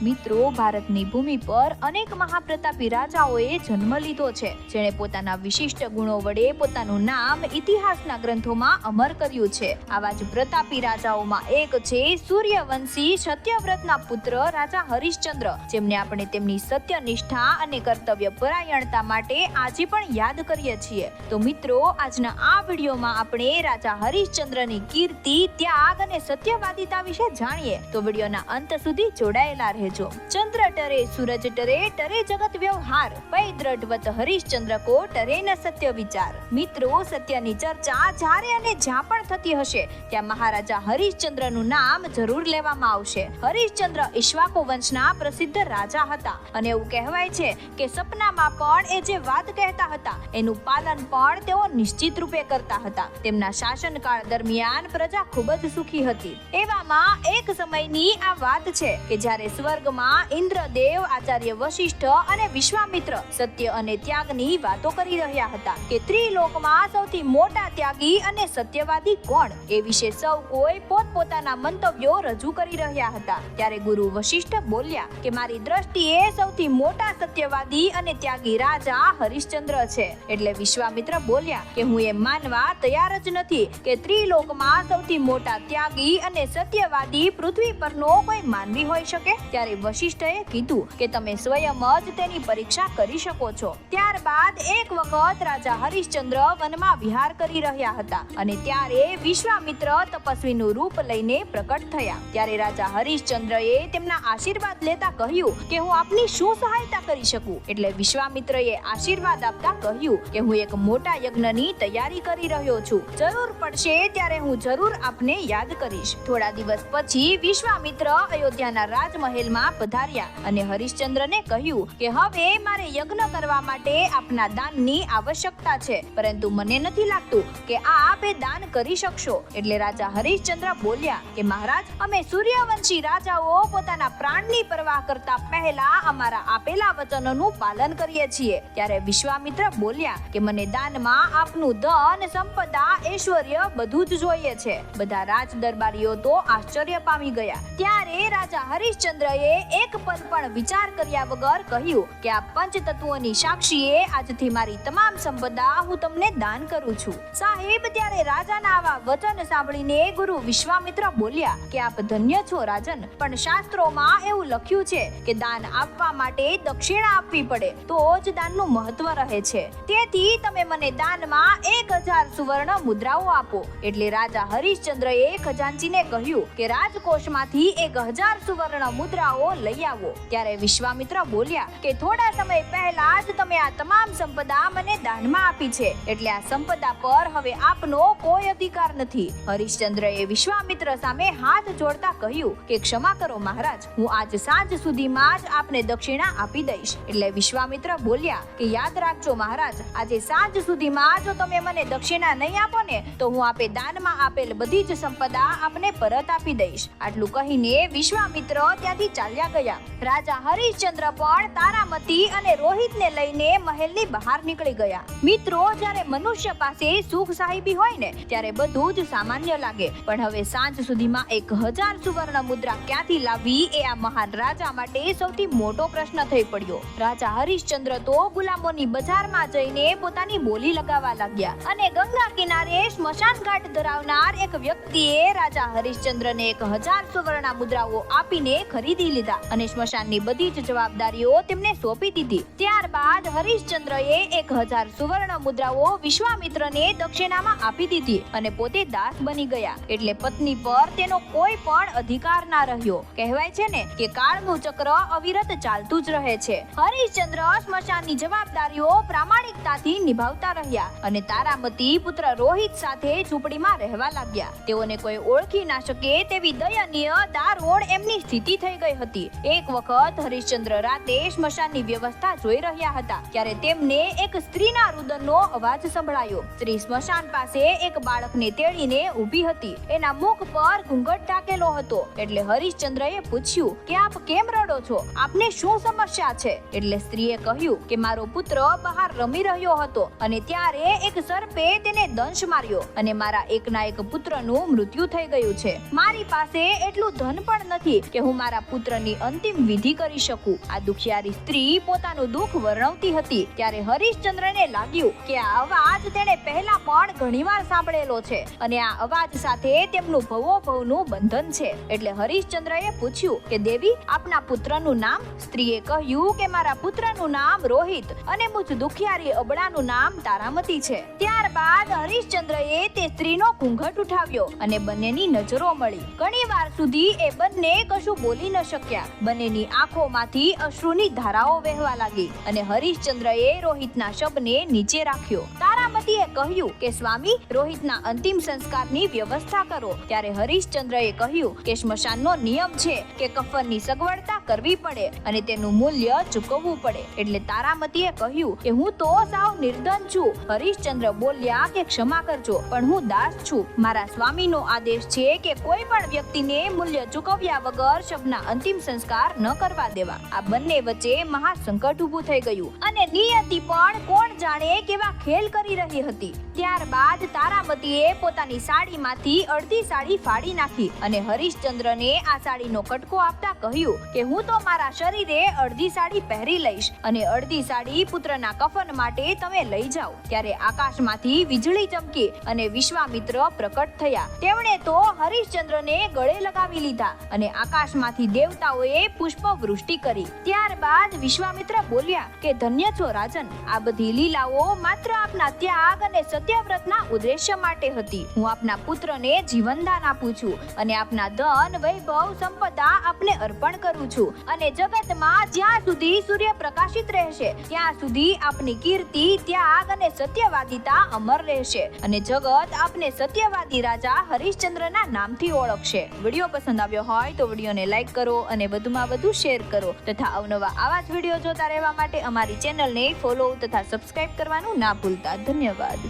મિત્રો, ભારતની ભૂમિ પર અનેક મહાપ્રતાપી રાજાઓએ જન્મ લીધો છે, જેણે પોતાના વિશિષ્ટ ગુણો વડે પોતાનું નામ ઇતિહાસના ગ્રંથોમાં અમર કર્યું છે. આવા જ પ્રતાપી રાજાઓમાં એક છે સૂર્યવંશી સત્યવ્રતના પુત્ર રાજા હરિશ્ચંદ્ર, જેમને આપણે તેમની સત્યનિષ્ઠા અને કર્તવ્ય પરાયણતા માટે આજે પણ યાદ કરીએ છીએ. તો મિત્રો, આજના આ વિડીયોમાં આપણે રાજા હરિશ્ચંદ્રની કીર્તિ, ત્યાગ અને સત્યવાદિતા વિશે જાણીએ. તો વિડીયોના અંત સુધી જોડાયેલા રહેજો. ચંદ્ર ટરે સૂરજ ટરે, ટરે જગત વ્યવહાર, પૈ દ્રઢવત હરિશ્ચંદ્ર કો, ટરે ન સત્ય વિચાર. મિત્રો, સત્યની ચર્ચા જ્યારે અને જ્યાં પણ થતી હશે ત્યાં મહારાજા હરિશ્ચંદ્રનું નામ જરૂર લેવામાં આવશે. હરિશ્ચંદ્ર ઇક્ષ્વાકુ વંશના પ્રસિદ્ધ રાજા હતા અને એવું કહેવાય છે કે સપનામાં પણ એ જે વાત કહેતા હતા એનું પાલન પણ તેઓ નિશ્ચિત રૂપે કરતા હતા. તેમના શાસનકાળ દરમિયાન પ્રજા ખૂબ જ સુખી હતી. એવામાં એક સમયની આ વાત છે કે જ્યારે સ્વર્ગમાં ઇન્દ્રદેવ, આચાર્ય વશિષ્ઠ અને વિશ્વામિત્ર સત્ય અને ત્યાગની વાતો કરી રહ્યા હતા કે ત્રિલોકમાં સૌથી મોટા ત્યાગી અને સત્યવાદી કોણ, એ વિશે સૌ કોઈ પોતપોતાના મંતવ્યો રજૂ કરી રહ્યા હતા. ત્યારે ગુરુ વશિષ્ઠ બોલ્યા કે મારી દ્રષ્ટિએ સૌથી મોટા સત્યવાદી અને ત્યાગી રાજા હરિશ્ચંદ્ર છે. એટલે વિશ્વામિત્ર બોલ્યા કે હું એમ માનવા તૈયાર જ નથી કે ત્રિલોકમાં સૌથી મોટા ત્યાગી અને સત્યવાદી પૃથ્વી પરનો કોઈ માનવી હોઈ શકે. ત્યારે વશિષ્ઠએ કીધું કે તમે સ્વયં જ તેની પરીક્ષા કરી શકો છો. ત્યારબાદ એક વખત રાજા હરિશ્ચંદ્ર વનમાં વિહાર કરી રહ્યા હતા અને ત્યારે વિશ્વામિત્ર તપસ્વીનું રૂપ લઈને પ્રકટ થયા. ત્યારે રાજા હરિશ્ચંદ્રએ તેમના આશીર્વાદ લેતા કહ્યું કે હું આપની શું સહાયતા કરી શકું. એટલે વિશ્વામિત્રએ આશીર્વાદ આપતા કહ્યું કે હું એક મોટા યજ્ઞની તૈયારી કરી રહ્યો છું. જરૂર પડશે ત્યારે હું જરૂર આપને યાદ કરીશ. થોડા દિવસ પછી વિશ્વામિત્ર અયોધ્યાના રાજમહેલમાં પધાર્યા અને હરિશ્ચંદ્રને કહ્યું કે હવે મારે યજ્ઞ કરવા માટે આપના દાનની આવશ્યકતા છે, પરંતુ મને નથી લાગતું કે આપ એ દાન કરી શકશો. એટલે રાજા હરિશ્ચંદ્ર બોલ્યા કે મહારાજ, અમે સૂર્યવંશી રાજાઓ પોતાના પ્રાણની પરવાહ કરતા પહેલા અમારા આપેલા વચનોનું પાલન કરીએ છીએ. ત્યારે વિશ્વામિત્ર બોલ્યા કે મને દાનમાં આપનું ધન, સંપદા, ઐશ્વર્ય બધું જ જોઈએ છે. બધા રાજ દરબારીઓ તો આશ્ચર્ય પામી ગયા. ત્યારે રાજા હરિશ્ચંદ્રએ એક પલ પણ વિચાર કર્યા વગર કહ્યું કે આ પંચતત્વોની સાક્ષીએ આજથી મારી તમામ સંપદા હું તમને દાન કરું છું. સાહેબ, ત્યારે રાજાના આવા વચન સાંભળીને ગુરુ વિશ્વામિત્ર બોલ્યા કે આપ ધન્ય છો રાજન, પણ શાસ્ત્રોમાં એવું લખ્યું છે કે દાન આપવા માટે દક્ષિણા આપવી પડે તો જ દાનનું મહત્વ રહે છે. તેથી તમે મને દાનમાં 1000 સુવર્ણ મુદ્રાઓ આપો. એટલે રાજા હરિશ્ચંદ્રએ ખજાનચીને કહ્યું કે રાજકોષમાંથી 1000 સુવર્ણ મુદ્રાઓ લઈ આવો. ત્યારે વિશ્વામિત્ર બોલ્યા કે થોડા સમય પહેલા જ તમે આ તમામ સંપદા મને દાનમાં આપી છે, એટલે આ સંપદા પર હવે આપનો કોઈ અધિકાર નથી. હરિશ્ચંદ્રએ વિશ્વામિત્ર સામે હાથ જોડતા કહ્યું કે ક્ષમા કરો મહારાજ, હું આજ સાંજ સુધીમાં જ આપને દક્ષિણા આપી દઈશ. એટલે વિશ્વામિત્ર બોલ્યા કે યાદ રાખજો મહારાજ, આજે સાંજ સુધીમાં જો તમે મને દક્ષિણા નહીં આપો ને તો હું આપે દાનમાં આપેલ બધી જ સંપદા આપને પરત આપી દઈશ. આટલું કહીને વિશ્વામિત્ર ત્યાંથી ચાલ્યા ગયા. રાજા હરિશ્ચંદ્ર પણ તારામતી અને રોહિતને લઈને મહેલની બહાર નીકળી ગયા. મિત્રો, જ્યારે મનુષ્ય પાસે સુખ સાહેબી હોય ને ત્યારે બધું જ સામાન્ય લાગે, પણ હવે સાંજ સુધીમાં 1000 સુવર્ણ મુદ્રા ક્યાંથી લાવવી એ આ મહાન રાજા માટે સૌથી મોટો પ્રશ્ન થઈ પડ્યો. રાજા હરિશ્ચંદ્ર તો ગુલામોની બજારમાં જઈને પોતાની બોલી લગાવવા લાગ્યા અને ગંગા કિનારે સ્મશાન ઘાટ ધરાવનાર એક વ્યક્તિએ રાજા હરિશ્ચંદ્રને 1000 સુવર્ણ મુદ્રાઓ આપીને ખરીદી લીધા અને સ્મશાનની બધી જ જવાબદારીઓ તેમને સોંપી દીધી. ત્યારબાદ હરિશ્ચંદ્રએ 1000 સુવર્ણ મુદ્રાઓ વિશ્વામિત્રને દક્ષિણામાં આપી દીધી અને પોતે દાસ બની ગયા. એટલે પત્ની પર તેનો કોઈ પણ અધિકાર ના રહ્યો. કહેવાય છે ને કે કાળનું ચક્ર અવિરત ચાલતું જ રહે છે. હરિશ્ચંદ્ર સ્મશાનની જવાબદારીઓ પ્રામાણિકતાથી નિભાવતા રહ્યા અને તારામતી પુત્ર રોહિત સાથે ઝૂંપડીમાં રહેવા લાગ્યા. તેઓને કોઈ ઓળખી ના શકે તેવી દયનીય દારૂણ એમની સ્થિતિ થઈ ગઈ હતી. એક વખત હરિશ્ચંદ્ર રાતે સ્મશાનની વ્યવસ્થા જોઈ રહ્યા હતા ત્યારે તેમને એક સ્ત્રીના રુદનનો અવાજ સંભળાયો. સ્ત્રી સ્મશાન પાસે એક બાળકને તેડીને ઊભી હતી. એના મુખ પર ઘૂંઘટ ઢાકેલો હતો. એટલે હરિશ્ચંદ્રએ પૂછ્યું કે આપ કેમ રડો છો? આપને શું સમસ્યા છે? એટલે સ્ત્રીએ કહ્યું કે મારો પુત્ર બહાર રમી રહ્યો હતો અને ત્યારે એક સર્પે તેને દંશ માર્યો અને મારા એકના એક પુત્રનું મૃત્યુ થઈ ગયું છે. મારી પાસે એટલું ધન પણ નથી કે હું મારા પુત્ર પુત્રની અંતિમ વિધિ કરી શકું. આ દુખિયારી સ્ત્રી પોતાનું દુઃખ વર્ણવતી હતી ત્યારે હરિશ્ચંદ્રને લાગ્યું કે આ અવાજ તેણે પહેલા પણ ઘણીવાર સાંભળેલો છે અને આ અવાજ સાથે તેમનું ભવોભવનું બંધન છે. એટલે હરિશ્ચંદ્રએ પૂછ્યું કે દેવી, આપના પુત્રનું નામ? સ્ત્રીએ કહ્યું કે મારા પુત્રનું નામ રોહિત અને મુજ દુખિયારી અબળાનું નામ તારામતી છે. ત્યારબાદ હરિશ્ચંદ્રએ તે સ્ત્રીનો ઘૂંઘટ ઉઠાવ્યો અને બંનેની નજરો મળી. ઘણીવાર સુધી એ બંને કશું બોલી ન શક્યા. બંનેની આંખોમાંથી અશ્રુની ધારાઓ વહેવા લાગી અને હરિશ્ચંદ્રએ રોહિતના શબને નીચે રાખ્યો. તારામતીએ કહ્યું કે સ્વામી, રોહિતના અંતિમ સંસ્કારની વ્યવસ્થા કરો. ત્યારે હરિશ્ચંદ્રએ કહ્યું કે સ્મશાનનો નિયમ છે કે કફનની સગવડતા કરવી પડે અને તેનું મૂલ્ય ચૂકવવું પડે. એટલે તારામતીએ કહ્યું કે હું તો સાવ નિર્ધન છું. હરિશ્ચંદ્ર બોલ્યા કે ક્ષમા કરજો, પણ હું દાસ છું. મારા સ્વામીનો આદેશ છે કે કોઈ પણ વ્યક્તિને મૂલ્ય ચૂકવ્યા વગર શબના અંતિમ સંસ્કાર ન કરવા દેવા. આ બંને વચ્ચે મહાસંકટ ઊભું થઈ ગયું અને નિયતિ પણ કોણ જાણે કેવા ખેલ કરી રહી હતી. ત્યારબાદ તારામતીએ પોતાની સાડીમાંથી અડધી સાડી ફાડી નાખી અને હરિશ્ચંદ્રને આ સાડીનો કટકો આપતા કહ્યું કે હું તો મારા શરીરે અડધી સાડી પહેરી લઈશ અને અડધી સાડી પુત્રના કફન માટે તમે લઈ જાઓ. ત્યારે આકાશમાંથી વીજળી ચમકી અને વિશ્વામિત્ર પ્રકટ થયા. તેમણે તો હરિશ્ચંદ્રને ગળે લગાવી લીધા અને આકાશમાંથી દેવતાઓએ પુષ્પ વૃષ્ટિ કરી. ત્યારબાદ વિશ્વામિત્ર બોલ્યા કે ધન્ય છો રાજન, આ બધી લીલાઓ માત્ર આપના ત્યાગ અને સત્યવ્રતના ઉદ્દેશ્ય માટે હતી. હું આપના પુત્રને જીવનદાન આપું છું અને આપના ધન, વૈભવ, સંપદા આપને અર્પણ કરું છું અને જગતમાં જ્યાં સુધી સૂર્ય પ્રકાશિત રહેશે ત્યાં સુધી આપની કીર્તિ, ત્યાગ અને સત્યવાદિતા અમર રહેશે અને જગત આપને સત્યવાદી રાજા હરિશ્ચંદ્રના નામથી ઓળખશે. વિડીયો પસંદ આવ્યો હોય તો વિડીયોને લાઈક કરો અને વધુમાં વધુ શેર કરો તથા અવનવા આવા જ વિડીયો જોતા રહેવા માટે અમારી ચેનલને ફોલો તથા સબસ્ક્રાઇબ કરવાનું ના ભૂલતા. ધન્યવાદ.